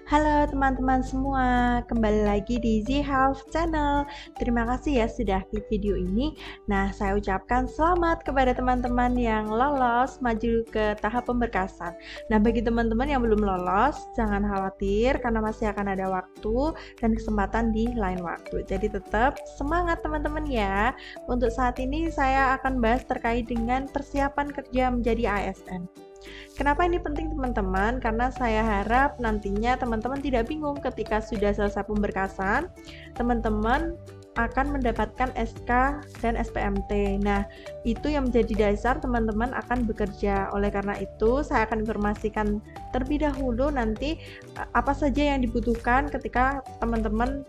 Halo teman-teman semua, kembali lagi di Z Health Channel. Terima kasih ya sudah klik video ini. Nah, saya ucapkan selamat kepada teman-teman yang lolos maju ke tahap pemberkasan. Nah, bagi teman-teman yang belum lolos, jangan khawatir karena masih akan ada waktu dan kesempatan di lain waktu. Jadi tetap semangat teman-teman ya. Untuk saat ini saya akan bahas terkait dengan persiapan kerja menjadi ASN. Kenapa ini penting teman-teman? Karena saya harap nantinya teman-teman tidak bingung ketika sudah selesai pemberkasan, teman-teman akan mendapatkan SK dan SPMT. Nah, itu yang menjadi dasar teman-teman akan bekerja. Oleh karena itu, saya akan informasikan terlebih dahulu nanti apa saja yang dibutuhkan ketika teman-teman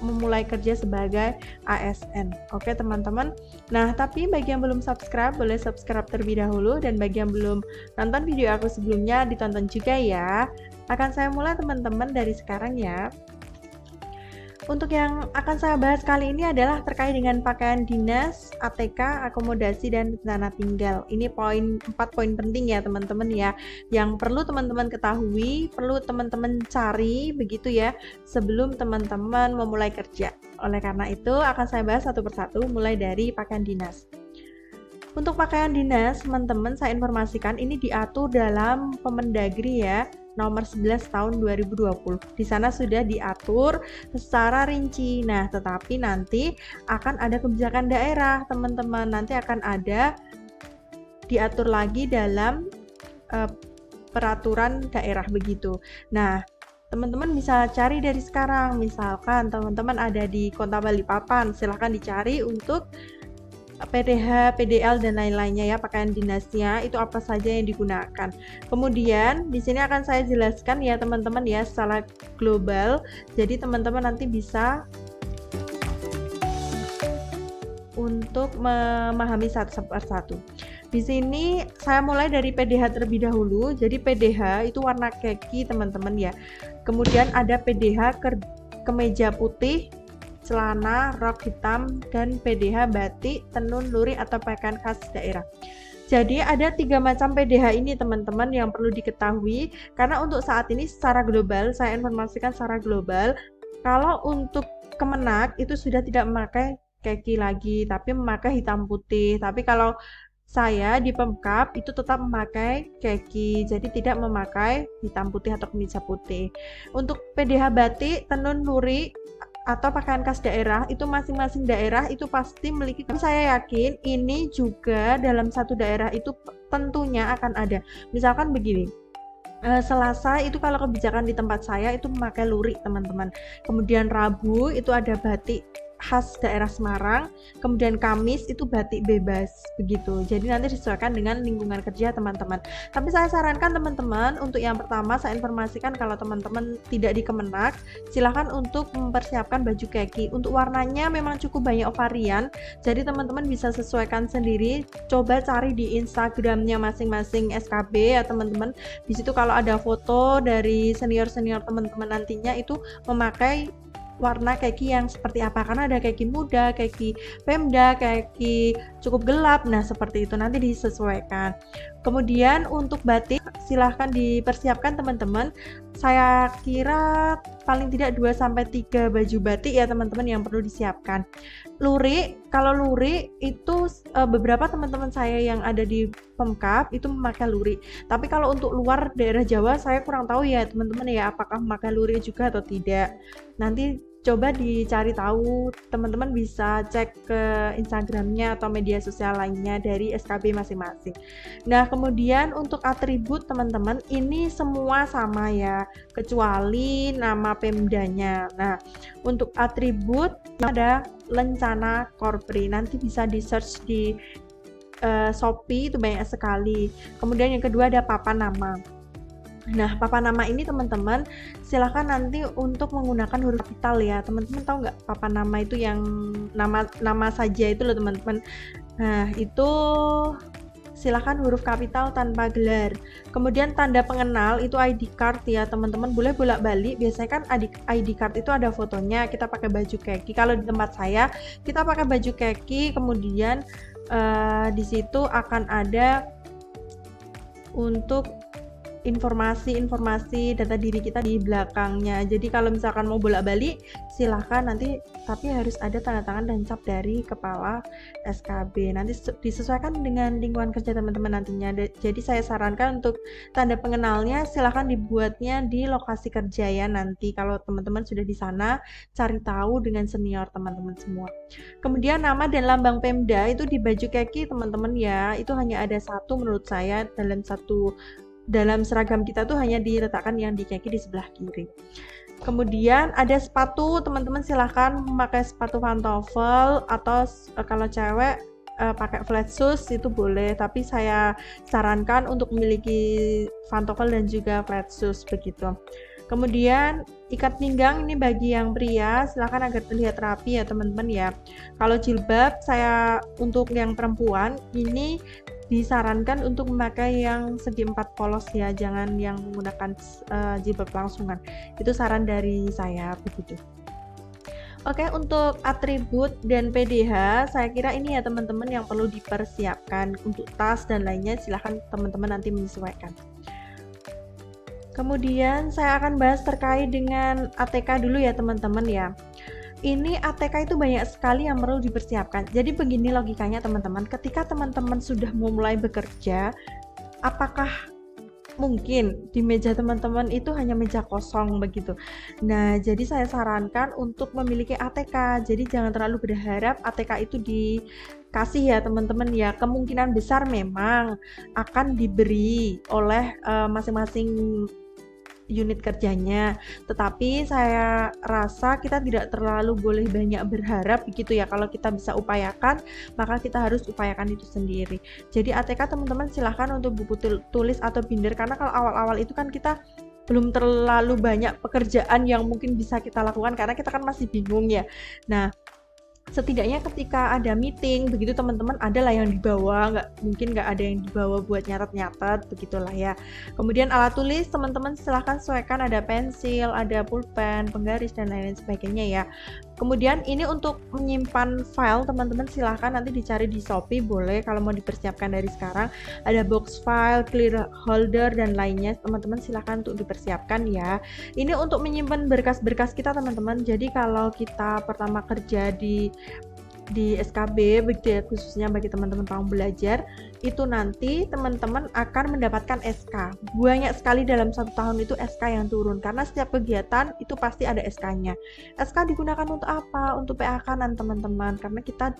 memulai kerja sebagai ASN. Oke teman-teman. Nah, tapi bagi yang belum subscribe, boleh subscribe terlebih dahulu, dan bagi yang belum nonton video aku sebelumnya, ditonton juga ya. Akan saya mulai teman-teman dari sekarang ya. Untuk yang akan saya bahas kali ini adalah terkait dengan pakaian dinas, ATK, akomodasi, dan tanah tinggal. Ini 4 poin penting ya teman-teman ya, yang perlu teman-teman ketahui, perlu teman-teman cari begitu ya, sebelum teman-teman memulai kerja. Oleh karena itu akan saya bahas satu persatu mulai dari pakaian dinas. Untuk pakaian dinas, teman-teman saya informasikan ini diatur dalam Permendagri ya, nomor 11 tahun 2020. Di sana sudah diatur secara rinci. Nah, tetapi nanti akan ada kebijakan daerah, teman-teman. Nanti akan ada diatur lagi dalam peraturan daerah begitu. Nah, teman-teman bisa cari dari sekarang. Misalkan teman-teman ada di Kota Balikpapan, silahkan dicari untuk PDH, PDL dan lain-lainnya ya, pakaian dinasnya itu apa saja yang digunakan. Kemudian di sini akan saya jelaskan ya teman-teman ya secara global. Jadi teman-teman nanti bisa untuk memahami satu persatu. Di sini saya mulai dari PDH terlebih dahulu. Jadi PDH itu warna kaki teman-teman ya. Kemudian ada PDH kemeja putih, celana, rok hitam, dan PDH batik, tenun, lurik atau pakaian khas daerah. Jadi ada 3 macam PDH ini teman-teman yang perlu diketahui, karena untuk saat ini secara global, saya informasikan secara global, kalau untuk Kemenak itu sudah tidak memakai kaki lagi, tapi memakai hitam putih. Tapi kalau saya di Pemkab itu tetap memakai kaki, jadi tidak memakai hitam putih atau kemeja putih. Untuk PDH batik, tenun, lurik atau pakaian khas daerah itu masing-masing daerah itu pasti memiliki. Saya yakin ini juga dalam satu daerah itu tentunya akan ada. Misalkan begini, Selasa itu kalau kebijakan di tempat saya itu memakai lurik teman-teman. Kemudian Rabu itu ada batik khas daerah Semarang, kemudian Kamis itu batik bebas begitu. Jadi nanti disesuaikan dengan lingkungan kerja teman-teman. Tapi saya sarankan teman-teman untuk yang pertama saya informasikan kalau teman-teman tidak di Kemenak, silahkan untuk mempersiapkan baju kaki. Untuk warnanya memang cukup banyak varian, jadi teman-teman bisa sesuaikan sendiri. Coba cari di Instagramnya masing-masing SKB ya teman-teman. Di situ kalau ada foto dari senior-senior teman-teman nantinya itu memakai warna kaki yang seperti apa, karena ada kaki muda, kaki pemda, kaki cukup gelap. Nah seperti itu nanti disesuaikan. Kemudian untuk batik silahkan dipersiapkan teman-teman. Saya kira paling tidak 2-3 baju batik ya teman-teman yang perlu disiapkan. Lurik, kalau lurik itu beberapa teman-teman saya yang ada di Pemkab itu memakai lurik. Tapi kalau untuk luar daerah Jawa saya kurang tahu ya teman-teman ya, apakah memakai lurik juga atau tidak. Nanti coba dicari tahu, teman-teman bisa cek ke Instagramnya atau media sosial lainnya dari SKB masing-masing. Nah kemudian untuk atribut teman-teman ini semua sama ya, kecuali nama pemdanya. Nah untuk atribut ada Lencana Korpri, nanti bisa di search di Shopee itu banyak sekali. Kemudian yang kedua ada papan nama. Nah, papan nama ini teman-teman silahkan nanti untuk menggunakan huruf kapital ya. Teman-teman tahu nggak papan nama itu yang nama saja itu loh teman-teman. Nah, itu silahkan huruf kapital tanpa gelar. Kemudian tanda pengenal itu ID card ya teman-teman, boleh bolak-balik. Biasanya kan ID card itu ada fotonya, kita pakai baju kaki. Kalau di tempat saya kita pakai baju kaki, kemudian di situ akan ada untuk informasi data diri kita di belakangnya. Jadi kalau misalkan mau bolak-balik silahkan nanti, tapi harus ada tanda tangan dan cap dari kepala SKB. Nanti disesuaikan dengan lingkungan kerja teman-teman nantinya. Jadi saya sarankan untuk tanda pengenalnya silahkan dibuatnya di lokasi kerja ya, nanti kalau teman-teman sudah di sana cari tahu dengan senior teman-teman semua. Kemudian nama dan lambang Pemda itu di baju kaki teman-teman ya, itu hanya ada satu menurut saya, dalam seragam kita tuh hanya diletakkan yang di kaki di sebelah kiri. Kemudian ada sepatu, teman-teman silahkan memakai sepatu pantofel atau kalau cewek pakai flat shoes itu boleh, tapi saya sarankan untuk memiliki pantofel dan juga flat shoes begitu. Kemudian ikat pinggang ini bagi yang pria, silahkan agar terlihat rapi ya teman-teman ya. Kalau jilbab saya untuk yang perempuan ini disarankan untuk memakai yang segi 4 polos ya, jangan yang menggunakan jilbab langsungan. Itu saran dari saya begitu. Oke, untuk atribut dan PDH saya kira ini ya teman-teman yang perlu dipersiapkan. Untuk tas dan lainnya silahkan teman-teman nanti menyesuaikan. Kemudian saya akan bahas terkait dengan ATK dulu ya teman-teman ya. Ini ATK itu banyak sekali yang perlu dipersiapkan. Jadi begini logikanya teman-teman, ketika teman-teman sudah mulai bekerja, apakah mungkin di meja teman-teman itu hanya meja kosong begitu? Nah, jadi saya sarankan untuk memiliki ATK. Jadi jangan terlalu berharap ATK itu dikasih ya teman-teman ya. Kemungkinan besar memang akan diberi oleh masing-masing unit kerjanya, tetapi saya rasa kita tidak terlalu boleh banyak berharap begitu ya. Kalau kita bisa upayakan, maka kita harus upayakan itu sendiri. Jadi ATK teman-teman silahkan untuk buku tulis atau binder, karena kalau awal-awal itu kan kita belum terlalu banyak pekerjaan yang mungkin bisa kita lakukan karena kita kan masih bingung ya. Nah, setidaknya ketika ada meeting begitu teman-teman ada lah yang dibawa, mungkin nggak ada yang dibawa buat nyatet-nyatet begitulah ya. Kemudian alat tulis teman-teman silahkan sesuaikan, ada pensil, ada pulpen, penggaris dan lain-lain sebagainya ya. Kemudian ini untuk menyimpan file teman-teman silahkan nanti dicari di Shopee boleh kalau mau dipersiapkan dari sekarang. Ada box file, clear holder dan lainnya teman-teman silahkan untuk dipersiapkan ya. Ini untuk menyimpan berkas-berkas kita teman-teman. Jadi kalau kita pertama kerja di SKB begitu ya, khususnya bagi teman-teman pawang belajar, itu nanti teman-teman akan mendapatkan SK. Banyak sekali dalam 1 tahun itu SK yang turun, karena setiap kegiatan itu pasti ada SK-nya. SK digunakan untuk apa? Untuk PA kanan teman-teman, karena kita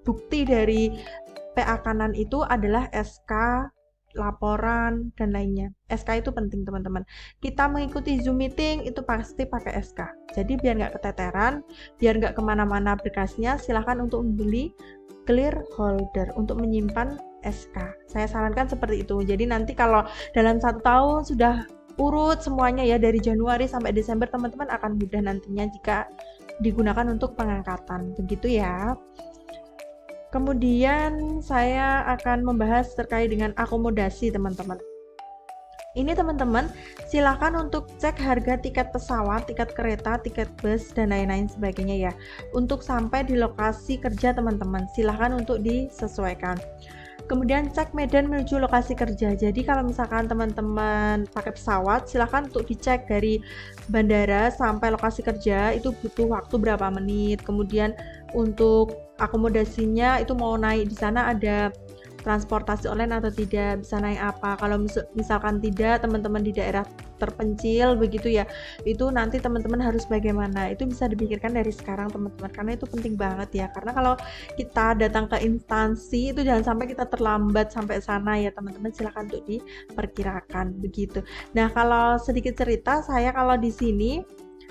bukti dari PA kanan itu adalah SK, laporan dan lainnya. SK itu penting teman-teman. Kita mengikuti Zoom meeting itu pasti pakai SK. Jadi biar nggak keteteran, biar nggak kemana-mana berkasnya, silahkan untuk membeli clear holder untuk menyimpan SK. Saya sarankan seperti itu. Jadi nanti kalau dalam 1 tahun sudah urut semuanya ya, dari Januari sampai Desember, teman-teman akan mudah nantinya jika digunakan untuk pengangkatan. Begitu ya. Kemudian saya akan membahas terkait dengan akomodasi teman-teman. Ini teman-teman silakan untuk cek harga tiket pesawat, tiket kereta, tiket bus dan lain-lain sebagainya ya. Untuk sampai di lokasi kerja teman-teman silahkan untuk disesuaikan. Kemudian cek medan menuju lokasi kerja. Jadi kalau misalkan teman-teman pakai pesawat, silahkan untuk dicek dari bandara sampai lokasi kerja itu butuh waktu berapa menit. Kemudian untuk akomodasinya itu mau naik di sana ada transportasi online atau tidak, bisa naik apa. Kalau misalkan tidak, teman-teman di daerah terpencil begitu ya, itu nanti teman-teman harus bagaimana, itu bisa dipikirkan dari sekarang teman-teman, karena itu penting banget ya. Karena kalau kita datang ke instansi itu jangan sampai kita terlambat sampai sana ya teman-teman, silahkan untuk diperkirakan begitu. Nah, kalau sedikit cerita, saya kalau di sini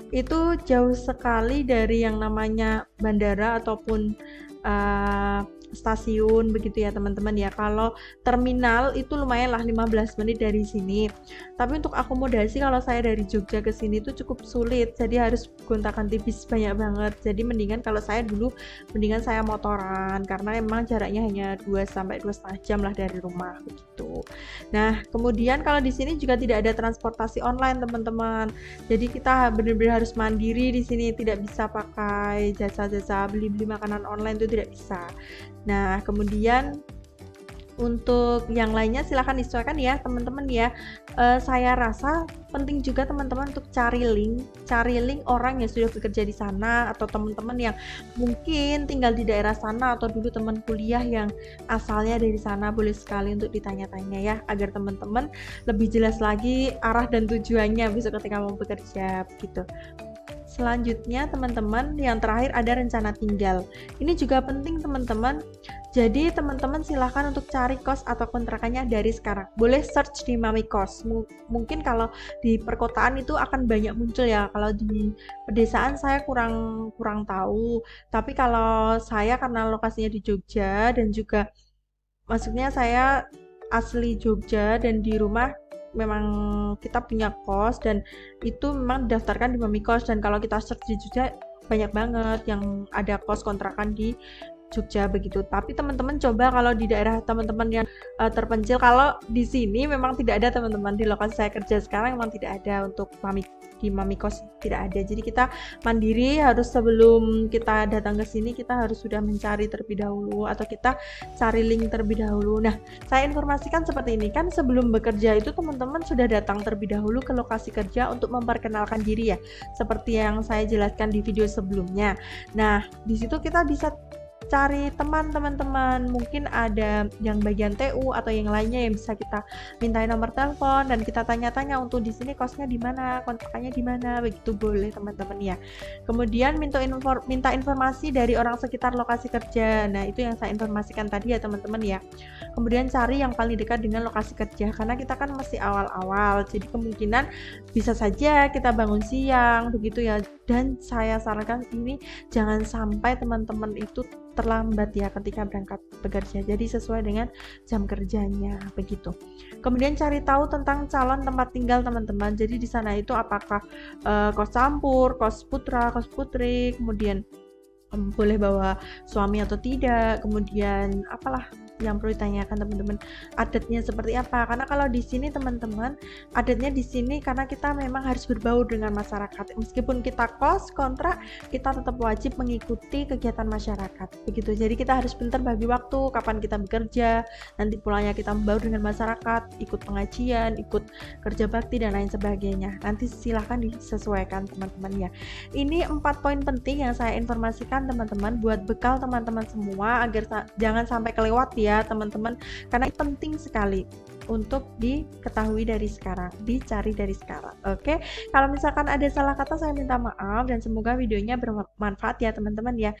itu jauh sekali dari yang namanya bandara ataupun stasiun begitu ya teman-teman ya. Kalau terminal itu lumayan lah 15 menit dari sini, tapi untuk akomodasi kalau saya dari Jogja ke sini itu cukup sulit, jadi harus gonta-ganti bis banyak banget. Jadi mendingan kalau saya dulu mendingan saya motoran, karena emang jaraknya hanya 2 sampai 2,5 jam lah dari rumah begitu. Nah, kemudian kalau di sini juga tidak ada transportasi online teman-teman, jadi kita benar-benar harus mandiri di sini, tidak bisa pakai jasa-jasa beli-beli makanan online, itu tidak bisa. Nah, kemudian Untuk yang lainnya silahkan disesuaikan ya teman-teman ya. Saya rasa penting juga teman-teman untuk cari link orang yang sudah bekerja di sana, atau teman-teman yang mungkin tinggal di daerah sana, atau dulu teman kuliah yang asalnya dari sana, boleh sekali untuk ditanya-tanya ya, agar teman-teman lebih jelas lagi arah dan tujuannya besok ketika mau bekerja gitu. Selanjutnya teman-teman, yang terakhir ada rencana tinggal. Ini juga penting teman-teman. Jadi teman-teman silahkan untuk cari kos atau kontrakannya dari sekarang. Boleh search di Mami Kos. Mungkin kalau di perkotaan itu akan banyak muncul ya. Kalau di pedesaan saya kurang tahu. Tapi kalau saya karena lokasinya di Jogja, dan juga maksudnya saya asli Jogja, dan di rumah memang kita punya kos, dan itu memang didaftarkan di Mami Kos. Dan kalau kita search di Jogja banyak banget yang ada kos kontrakan di Jogja begitu. Tapi teman-teman coba kalau di daerah teman-teman yang terpencil, kalau di sini memang tidak ada teman-teman, di lokasi saya kerja sekarang memang tidak ada untuk di Mami Kos, tidak ada. Jadi kita mandiri, harus sebelum kita datang ke sini kita harus sudah mencari terlebih dahulu, atau kita cari link terlebih dahulu. Nah, saya informasikan seperti ini, kan sebelum bekerja itu teman-teman sudah datang terlebih dahulu ke lokasi kerja untuk memperkenalkan diri ya, seperti yang saya jelaskan di video sebelumnya. Nah, di situ kita bisa cari teman-teman, mungkin ada yang bagian TU atau yang lainnya yang bisa kita mintain nomor telepon, dan kita tanya-tanya untuk di sini kosnya di mana, kontrakannya di mana, begitu boleh teman-teman ya. Kemudian minta informasi dari orang sekitar lokasi kerja. Nah, itu yang saya informasikan tadi ya teman-teman ya. Kemudian cari yang paling dekat dengan lokasi kerja, karena kita kan masih awal-awal, jadi kemungkinan bisa saja kita bangun siang begitu ya. Dan saya sarankan ini jangan sampai teman-teman itu terlambat ya ketika berangkat bekerja, jadi sesuai dengan jam kerjanya begitu. Kemudian cari tahu tentang calon tempat tinggal teman-teman. Jadi di sana itu apakah kos campur, kos putra, kos putri, kemudian boleh bawa suami atau tidak, kemudian apalah yang perlu ditanyakan teman-teman, adatnya seperti apa. Karena kalau di sini teman-teman, adatnya di sini karena kita memang harus berbaur dengan masyarakat. Meskipun kita kos kontrak, kita tetap wajib mengikuti kegiatan masyarakat begitu. Jadi kita harus pintar bagi waktu, kapan kita bekerja, nanti pulangnya kita membaur dengan masyarakat, ikut pengajian, ikut kerja bakti dan lain sebagainya. Nanti silahkan disesuaikan teman-teman ya. Ini 4 poin penting yang saya informasikan teman-teman, buat bekal teman-teman semua, agar jangan sampai kelewat ya teman-teman, karena ini penting sekali untuk diketahui dari sekarang, dicari dari sekarang. Oke, kalau misalkan ada salah kata saya minta maaf, dan semoga videonya bermanfaat ya teman-teman ya.